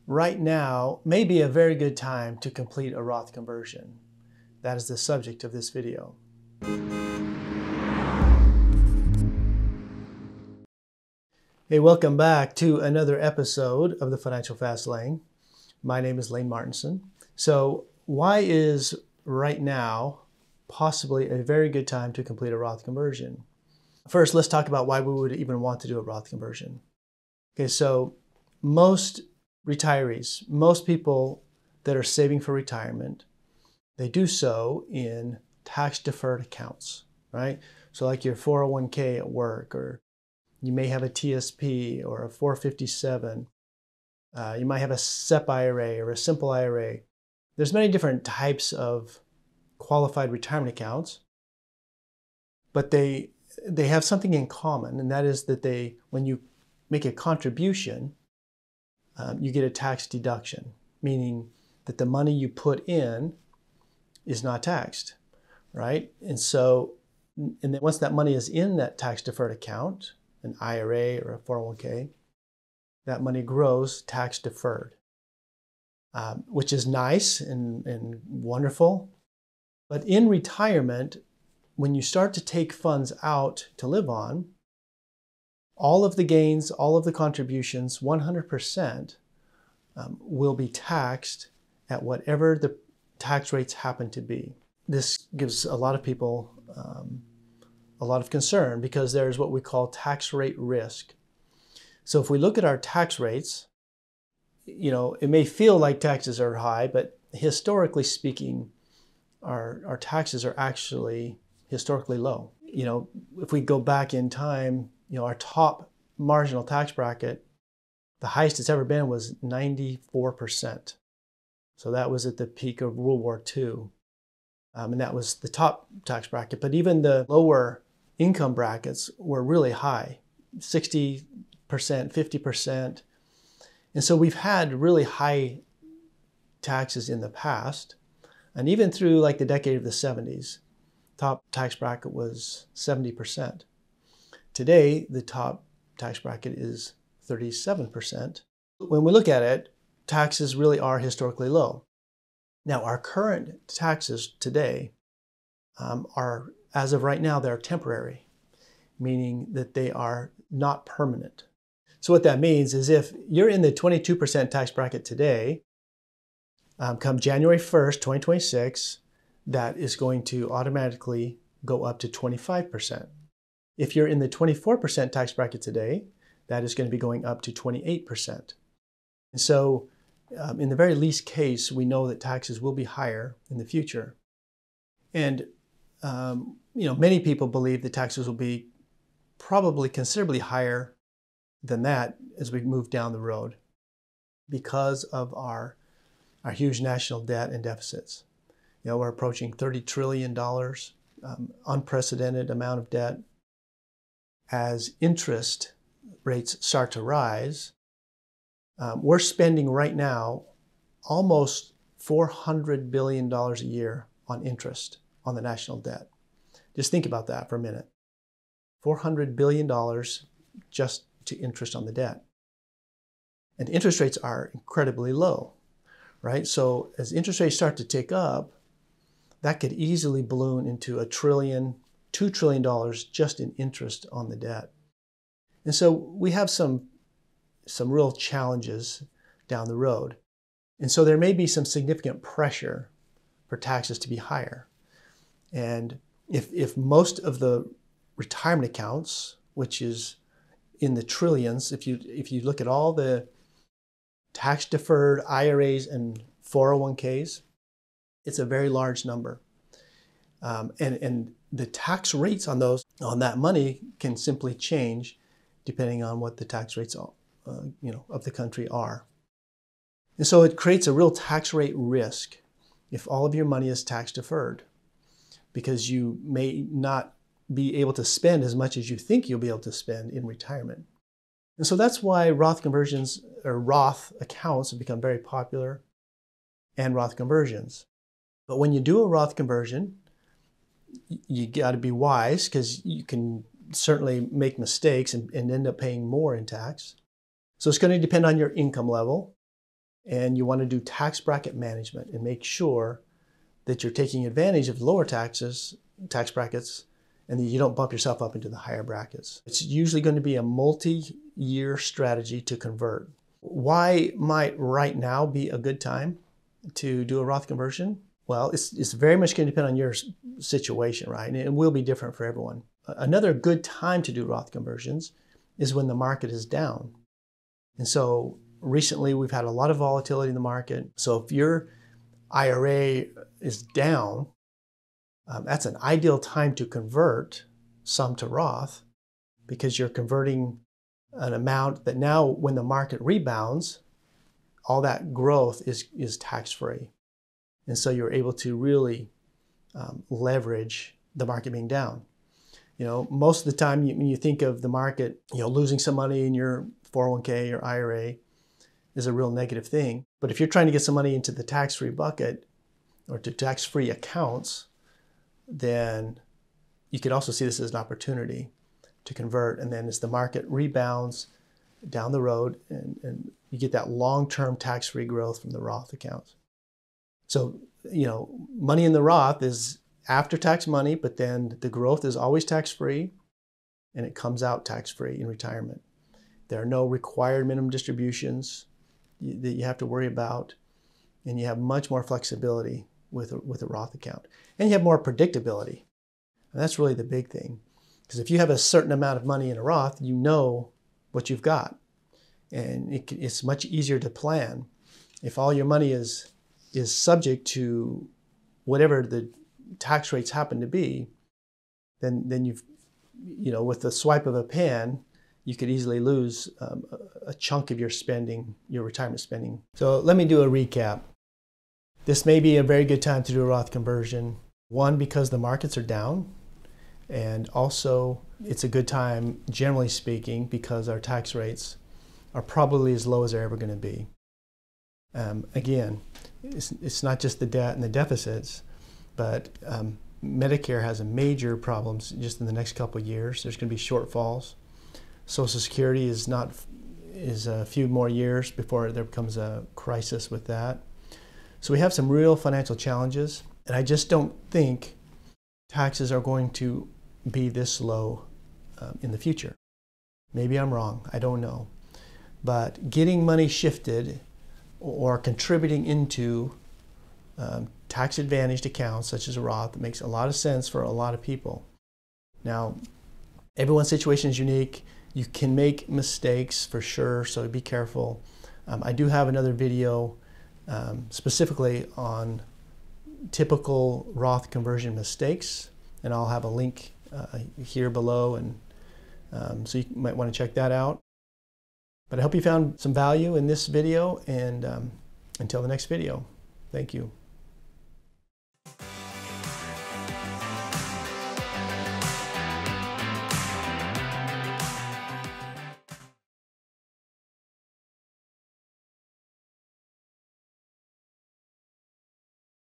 Right now may be a very good time to complete a Roth conversion. That is the subject of this video. Hey, welcome back to another episode of the Financial Fast Lane. My name is Lane Martinson. So why is right now possibly a very good time to complete a Roth conversion? First, let's talk about why we would even want to do a Roth conversion. Okay, so most retirees, most people that are saving for retirement, they do so in tax-deferred accounts, right? So like your 401k at work, or you may have a TSP or a 457. You might have a SEP IRA or a simple IRA. There's many different types of qualified retirement accounts, but they have something in common, and that is that when you make a contribution, you get a tax deduction, meaning that the money you put in is not taxed, right? And then once that money is in that tax-deferred account, an IRA or a 401k, that money grows tax-deferred, which is nice and wonderful. But in retirement, when you start to take funds out to live on, all of the gains, all of the contributions, 100% will be taxed at whatever the tax rates happen to be. This gives a lot of people a lot of concern because there's what we call tax rate risk. So if we look at our tax rates, it may feel like taxes are high, but historically speaking, our taxes are actually historically low. If we go back in time, our top marginal tax bracket, the highest it's ever been was 94%. So that was at the peak of World War II. And that was the top tax bracket. But even the lower income brackets were really high, 60%, 50%. And so we've had really high taxes in the past. And even through like the decade of the 70s, top tax bracket was 70%. Today, the top tax bracket is 37%. When we look at it, taxes really are historically low. Now, our current taxes today are, as of right now, they're temporary, meaning that they are not permanent. So what that means is if you're in the 22% tax bracket today, come January 1st, 2026, that is going to automatically go up to 25%. If you're in the 24% tax bracket today, that is going to be going up to 28%. And so in the very least case, we know that taxes will be higher in the future. And many people believe that taxes will be probably considerably higher than that as we move down the road because of our huge national debt and deficits. We're approaching $30 trillion, unprecedented amount of debt. As interest rates start to rise, we're spending right now almost $400 billion a year on interest on the national debt. Just think about that for a minute. $400 billion just to interest on the debt. And interest rates are incredibly low, right? So as interest rates start to tick up, that could easily balloon into $1 trillion, $2 trillion just in interest on the debt. And so we have some real challenges down the road. And so there may be some significant pressure for taxes to be higher. And if most of the retirement accounts, which is in the trillions, if you look at all the tax-deferred IRAs and 401ks, it's a very large number. And the tax rates on that money can simply change depending on what the tax rates of the country are. And so it creates a real tax rate risk if all of your money is tax deferred, because you may not be able to spend as much as you think you'll be able to spend in retirement. And so that's why Roth conversions or Roth accounts have become very popular, and Roth conversions. But when you do a Roth conversion, you got to be wise, because you can certainly make mistakes and end up paying more in tax. So it's going to depend on your income level. and you want to do tax bracket management and make sure that you're taking advantage of lower tax brackets, and that you don't bump yourself up into the higher brackets. It's usually going to be a multi-year strategy to convert. Why might right now be a good time to do a Roth conversion? Well, it's very much going to depend on your situation, right? And it will be different for everyone. Another good time to do Roth conversions is when the market is down. And so recently we've had a lot of volatility in the market. So if your IRA is down, that's an ideal time to convert some to Roth, because you're converting an amount that now when the market rebounds, all that growth is tax-free. And so you're able to really leverage the market being down. You know, most of the time when you think of the market, you know, losing some money in your 401k or IRA is a real negative thing. But if you're trying to get some money into the tax-free bucket or to tax-free accounts, then you could also see this as an opportunity to convert. And then as the market rebounds down the road, and you get that long-term tax-free growth from the Roth accounts. So, you know, money in the Roth is after-tax money, but then the growth is always tax-free, and it comes out tax-free in retirement. There are no required minimum distributions that you have to worry about, and you have much more flexibility with a Roth account. And you have more predictability. And that's really the big thing. Because if you have a certain amount of money in a Roth, you know what you've got. And it's much easier to plan. If all your money is subject to whatever the tax rates happen to be, then you've, you know, with the swipe of a pen, you could easily lose a chunk of your spending, your retirement spending. So let me do a recap. This may be a very good time to do a Roth conversion. One, because the markets are down, and also it's a good time, generally speaking, because our tax rates are probably as low as they're ever going to be. Again, it's not just the debt and the deficits, but Medicare has a major problems just in the next couple of years. There's going to be shortfalls. Social Security is a few more years before there becomes a crisis with that. So we have some real financial challenges, and I just don't think taxes are going to be this low in the future. Maybe I'm wrong, I don't know. But getting money shifted or contributing into tax-advantaged accounts such as a Roth makes a lot of sense for a lot of people. Now, everyone's situation is unique. You can make mistakes for sure, so be careful. I do have another video specifically on typical Roth conversion mistakes, and I'll have a link here below, and so you might want to check that out. But I hope you found some value in this video, and until the next video, thank you.